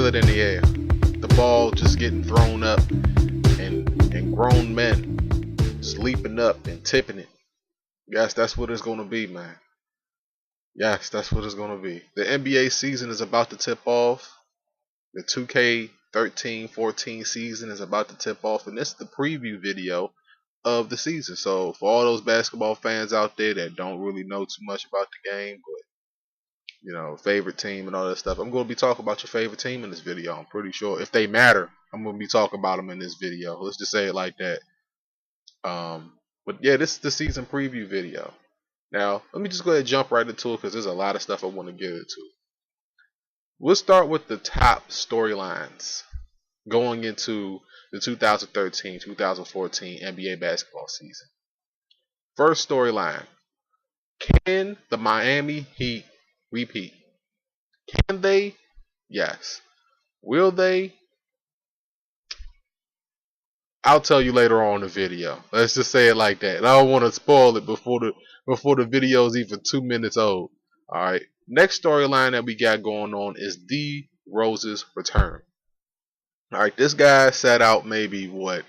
feel it in the air. The ball just getting thrown up, and grown men sleeping up and tipping it. Yes, that's what it's gonna be, man. Yes, that's what it's gonna be. The NBA season is about to tip off. The 2K13-14 season is about to tip off, and this is the preview video of the season. So for all those basketball fans out there that don't really know too much about the game, but favorite team and all that stuff, I'm going to be talking about your favorite team in this video. I'm pretty sure if they matter, I'm going to be talking about them in this video. Let's just say it like that. But yeah, this is the season preview video. Now let me just go ahead and jump right into it because there's a lot of stuff I want to get into. We'll start with the top storylines going into the 2013-2014 NBA basketball season. First storyline: can the Miami Heat repeat? Can they? Yes. Will they? I'll tell you later on in the video. Let's just say it like that. And I don't want to spoil it before the video is even 2 minutes old. All right. Next storyline that we got going on is D.Rose's return. All right. This guy sat out maybe what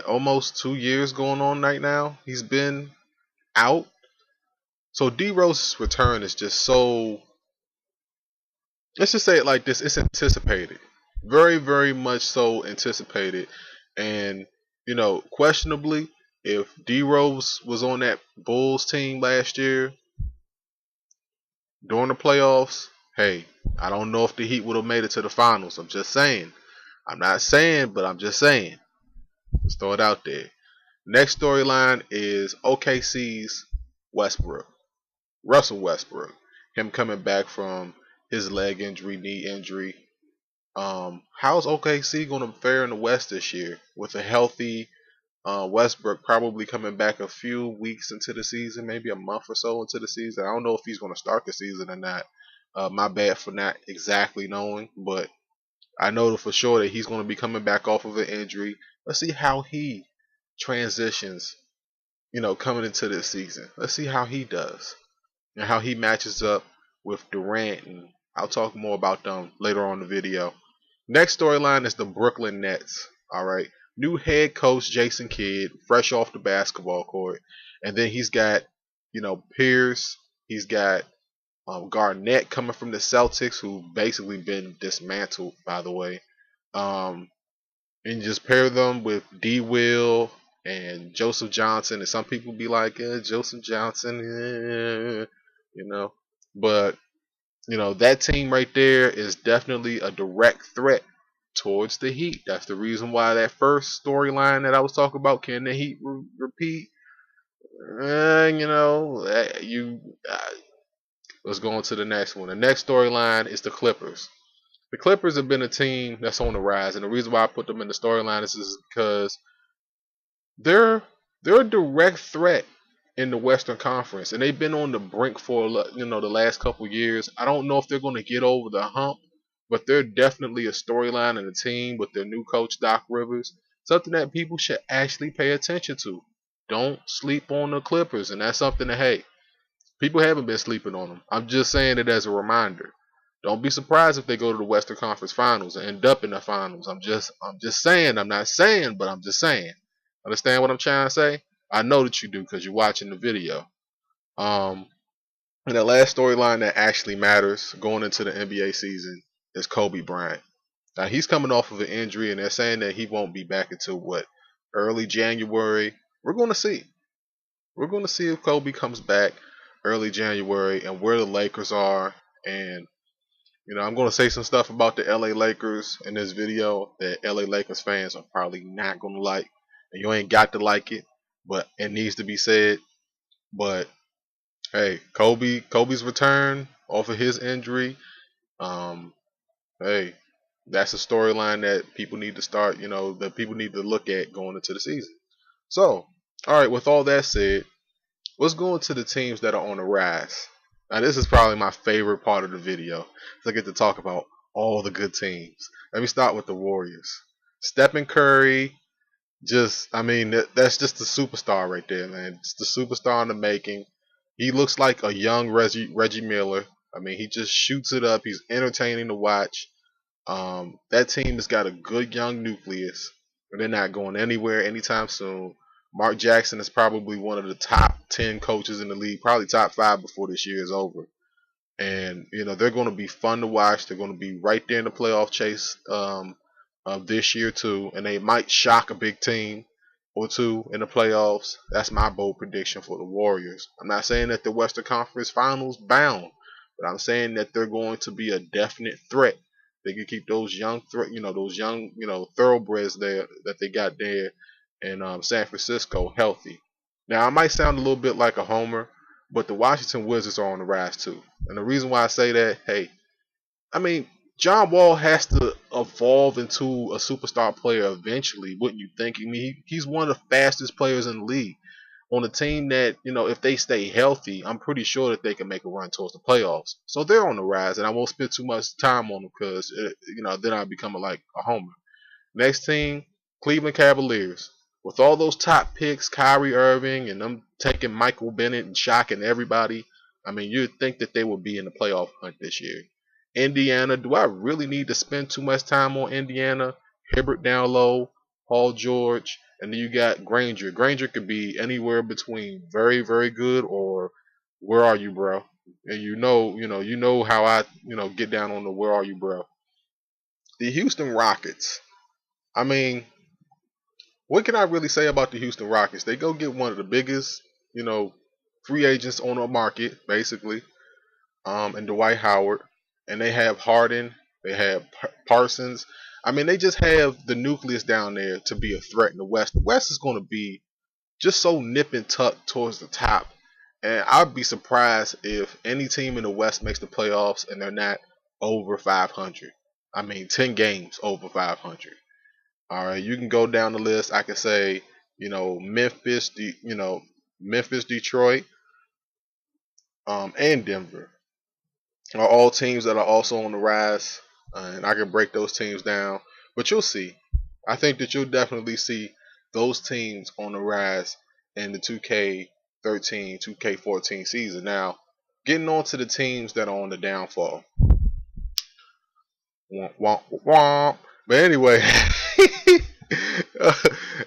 almost 2 years going on right now. He's been out. So D.Rose's return is just so. Let's just say it like this. It's anticipated. Very, very much so anticipated. And, questionably, if D-Rose was on that Bulls team last year during the playoffs, hey, I don't know if the Heat would have made it to the finals. I'm just saying. I'm not saying, but I'm just saying. Let's throw it out there. Next storyline is OKC's Westbrook. Russell Westbrook. Him coming back from his leg injury, knee injury. How's OKC going to fare in the West this year with a healthy Westbrook probably coming back a few weeks into the season, maybe a month or so into the season? I don't know if he's going to start the season or not. My bad for not exactly knowing, but I know for sure that he's going to be coming back off of an injury. Let's see how he transitions, coming into this season. Let's see how he does and how he matches up with Durant, and I'll talk more about them later on in the video. Next storyline is the Brooklyn Nets. All right, new head coach Jason Kidd, fresh off the basketball court, and then he's got, Pierce. He's got Garnett coming from the Celtics, who basically been dismantled, by the way. And just pair them with D. Will and Joseph Johnson, and some people be like, Joseph Johnson, but. That team right there is definitely a direct threat towards the Heat. That's the reason why that first storyline that I was talking about, can the Heat repeat? Let's go on to the next one. The next storyline is the Clippers. The Clippers have been a team that's on the rise, and the reason why I put them in the storyline is because they're a direct threat in the Western Conference, and they've been on the brink for the last couple years. I don't know if they're going to get over the hump, but they're definitely a storyline in the team with their new coach Doc Rivers. Something that people should actually pay attention to. Don't sleep on the Clippers, and that's something that, hey, people haven't been sleeping on them. I'm just saying it as a reminder. Don't be surprised if they go to the Western Conference Finals and end up in the finals. I'm just saying. I'm not saying, but I'm just saying. Understand what I'm trying to say? I know that you do because you're watching the video. And the last storyline that actually matters going into the NBA season is Kobe Bryant. Now, he's coming off of an injury, and they're saying that he won't be back until early January. We're going to see. We're going to see if Kobe comes back early January and where the Lakers are. And I'm going to say some stuff about the LA Lakers in this video that LA Lakers fans are probably not going to like, and you ain't got to like it. But it needs to be said. But hey, Kobe's return off of his injury. Hey, that's a storyline that people need to start. That people need to look at going into the season. So, all right. With all that said, let's go into the teams that are on the rise. Now, this is probably my favorite part of the video. So I get to talk about all the good teams. Let me start with the Warriors. Stephen Curry. That's just the superstar right there, man. It's the superstar in the making. He looks like a young Reggie Miller. I mean, he just shoots it up. He's entertaining to watch. That team has got a good young nucleus. They're not going anywhere anytime soon. Mark Jackson is probably one of the top 10 coaches in the league, probably top 5 before this year is over. And they're going to be fun to watch. They're going to be right there in the playoff chase this year too, and they might shock a big team or two in the playoffs. That's my bold prediction for the Warriors. I'm not saying that the Western Conference Finals bound, but I'm saying that they're going to be a definite threat. They can keep those young, thoroughbreds there that they got there in San Francisco healthy. Now I might sound a little bit like a homer, but the Washington Wizards are on the rise too. And the reason why I say that, hey, I mean, John Wall has to evolve into a superstar player eventually, wouldn't you think? I mean, he's one of the fastest players in the league. On a team that, if they stay healthy, I'm pretty sure that they can make a run towards the playoffs. So they're on the rise, and I won't spend too much time on them because, then I become like a homer. Next team, Cleveland Cavaliers. With all those top picks, Kyrie Irving, and them taking Michael Bennett and shocking everybody, I mean, you'd think that they would be in the playoff hunt this year. Indiana, do I really need to spend too much time on Indiana? Hibbert down low, Paul George, and then you got Granger. Granger could be anywhere between very, very good or where are you, bro? And you know how I, get down on the where are you, bro? The Houston Rockets. I mean, what can I really say about the Houston Rockets? They go get one of the biggest, free agents on the market, basically, and Dwight Howard, and they have Harden, they have Parsons. I mean, they just have the nucleus down there to be a threat in the West. The West is going to be just so nip and tuck towards the top, and I'd be surprised if any team in the West makes the playoffs and they're not over 500. I mean, 10 games over 500. All right, you can go down the list. I can say, Memphis, Memphis, Detroit, and Denver are all teams that are also on the rise, and I can break those teams down. But you'll see. I think that you'll definitely see those teams on the rise in the 2K13, 2K14 season. Now, getting on to the teams that are on the downfall. Womp, womp, womp. But anyway,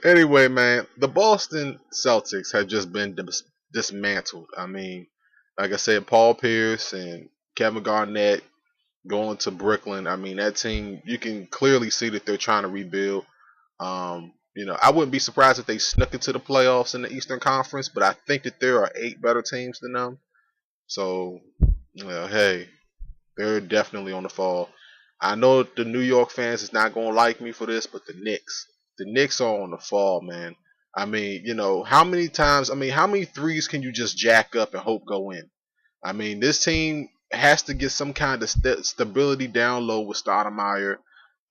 anyway, man, the Boston Celtics have just been dismantled. I mean, like I said, Paul Pierce and Kevin Garnett going to Brooklyn. I mean, that team, you can clearly see that they're trying to rebuild. I wouldn't be surprised if they snuck into the playoffs in the Eastern Conference, but I think that there are 8 better teams than them. So, hey, they're definitely on the fall. I know the New York fans is not going to like me for this, but the Knicks are on the fall, man. I mean, how many times, how many threes can you just jack up and hope go in? I mean, this team has to get some kind of stability down low with Stoudemire.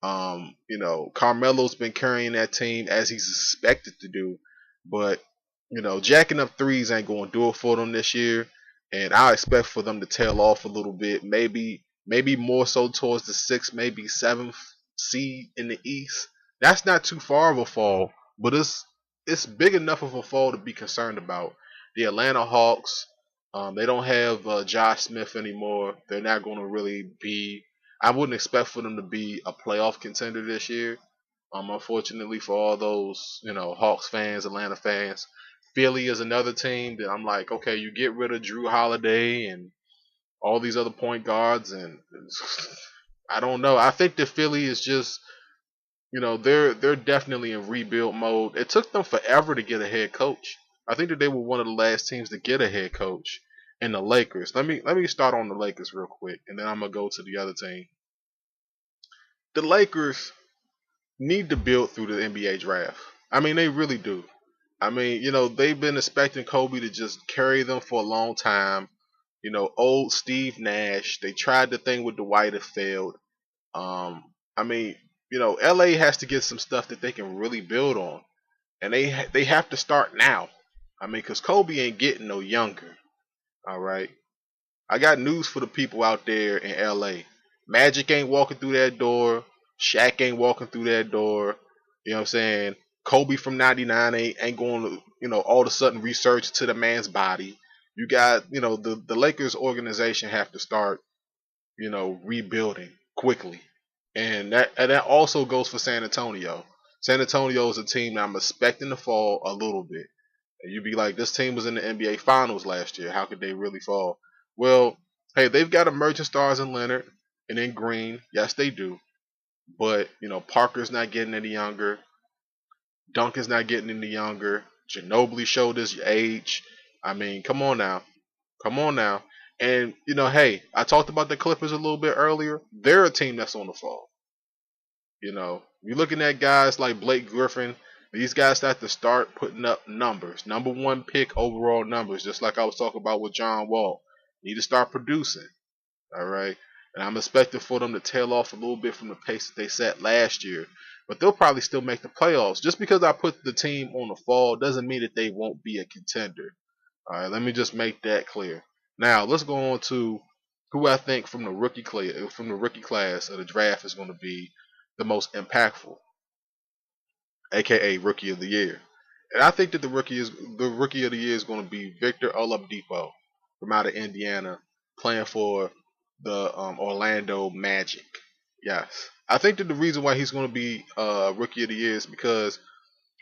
Carmelo's been carrying that team as he's expected to do, but jacking up threes ain't going to do it for them this year, and I expect for them to tail off a little bit, maybe more so towards the 6th, maybe 7th seed in the East. That's not too far of a fall, but it's big enough of a fall to be concerned about. The Atlanta Hawks, they don't have Josh Smith anymore. They're not going to really be. I wouldn't expect for them to be a playoff contender this year. Unfortunately for all those, Hawks fans, Atlanta fans. Philly is another team that I'm like, okay, you get rid of Drew Holiday and all these other point guards, and I don't know. I think that Philly is just, they're definitely in rebuild mode. It took them forever to get a head coach. I think that they were one of the last teams to get a head coach. And the Lakers. Let me start on the Lakers real quick, and then I'm gonna go to the other team. The Lakers need to build through the NBA draft. I mean, they really do. I mean, they've been expecting Kobe to just carry them for a long time. Old Steve Nash. They tried the thing with Dwight, it failed. I mean, LA has to get some stuff that they can really build on, and they have to start now. I mean, because Kobe ain't getting no younger. All right. I got news for the people out there in LA. Magic ain't walking through that door. Shaq ain't walking through that door. You know what I'm saying? Kobe from 99 ain't going to, all of a sudden research to the man's body. You got, the Lakers organization have to start, rebuilding quickly. And that also goes for San Antonio. San Antonio is a team that I'm expecting to fall a little bit. And you'd be like, this team was in the NBA Finals last year. How could they really fall? Well, hey, they've got emerging stars in Leonard and in Green. Yes, they do. But, Parker's not getting any younger. Duncan's not getting any younger. Ginobili showed his age. I mean, come on now. Come on now. And, hey, I talked about the Clippers a little bit earlier. They're a team that's on the fall. You're looking at guys like Blake Griffin. These guys have to start putting up numbers. Number one pick overall numbers, just like I was talking about with John Wall. Need to start producing. All right. And I'm expecting for them to tail off a little bit from the pace that they set last year. But they'll probably still make the playoffs. Just because I put the team on the fall doesn't mean that they won't be a contender. All right, let me just make that clear. Now let's go on to who I think from the rookie class of the draft is going to be the most impactful, aka Rookie of the Year. And I think that the Rookie of the Year is going to be Victor Oladipo from out of Indiana, playing for the Orlando Magic. Yes, I think that the reason why he's going to be Rookie of the Year is because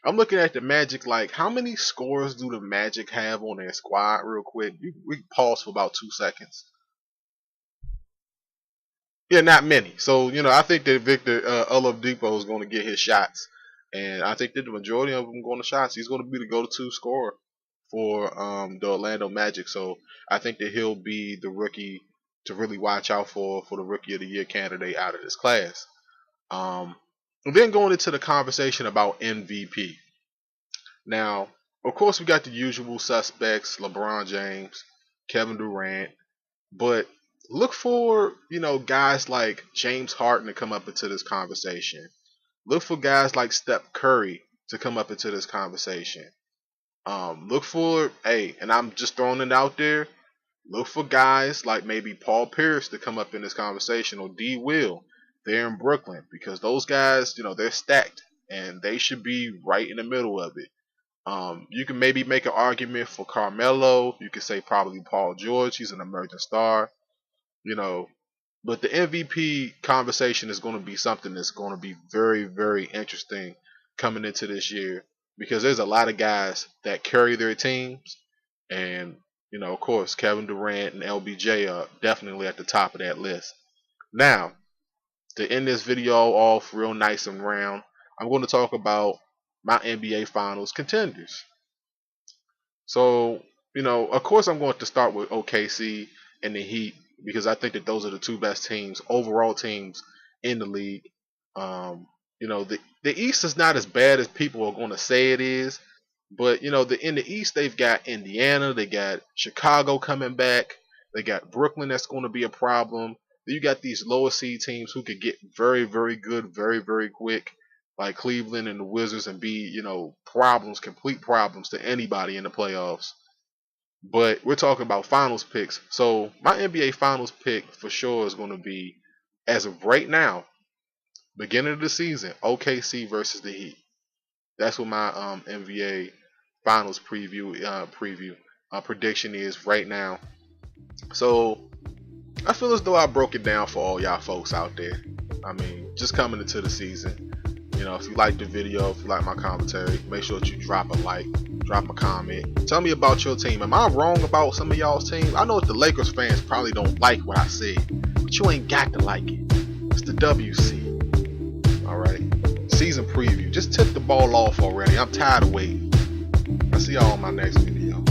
I'm looking at the Magic. Like, how many scores do the Magic have on their squad? Real quick, we can pause for about 2 seconds. Yeah, not many. So I think that Victor Oladipo is going to get his shots, and I think that the majority of them going to shots. He's going to be the go-to scorer for the Orlando Magic. So I think that he'll be the rookie to really watch out for the Rookie of the Year candidate out of this class. And then going into the conversation about MVP. Now, of course, we got the usual suspects: LeBron James, Kevin Durant, but look for, guys like James Harden to come up into this conversation. Look for guys like Steph Curry to come up into this conversation. Look for, and I'm just throwing it out there, look for guys like maybe Paul Pierce to come up in this conversation, or D. Will. They're in Brooklyn, because those guys, they're stacked and they should be right in the middle of it. You can maybe make an argument for Carmelo. You could say probably Paul George. He's an emerging star. But the MVP conversation is going to be something that's going to be very, very interesting coming into this year, because there's a lot of guys that carry their teams, and of course, Kevin Durant and LBJ are definitely at the top of that list. Now, to end this video off real nice and round, I'm going to talk about my NBA Finals contenders. So, of course, I'm going to start with OKC and the Heat, because I think that those are the two best teams, overall teams in the league. The East is not as bad as people are going to say it is, but in the East they've got Indiana, they got Chicago coming back, they got Brooklyn that's going to be a problem. You got these lower seed teams who could get very, very good, very, very quick, like Cleveland and the Wizards, and be complete problems to anybody in the playoffs. But we're talking about finals picks. So my NBA Finals pick for sure is going to be, as of right now, beginning of the season, OKC versus the Heat. That's what my NBA Finals prediction is right now. So I feel as though I broke it down for all y'all folks out there. I mean, just coming into the season. If you like the video, if you like my commentary, make sure that you drop a like, drop a comment. Tell me about your team. Am I wrong about some of y'all's teams? I know that the Lakers fans probably don't like what I said, but you ain't got to like it. It's the WC. Alright? Season preview. Just tip the ball off already. I'm tired of waiting. I'll see y'all on my next video.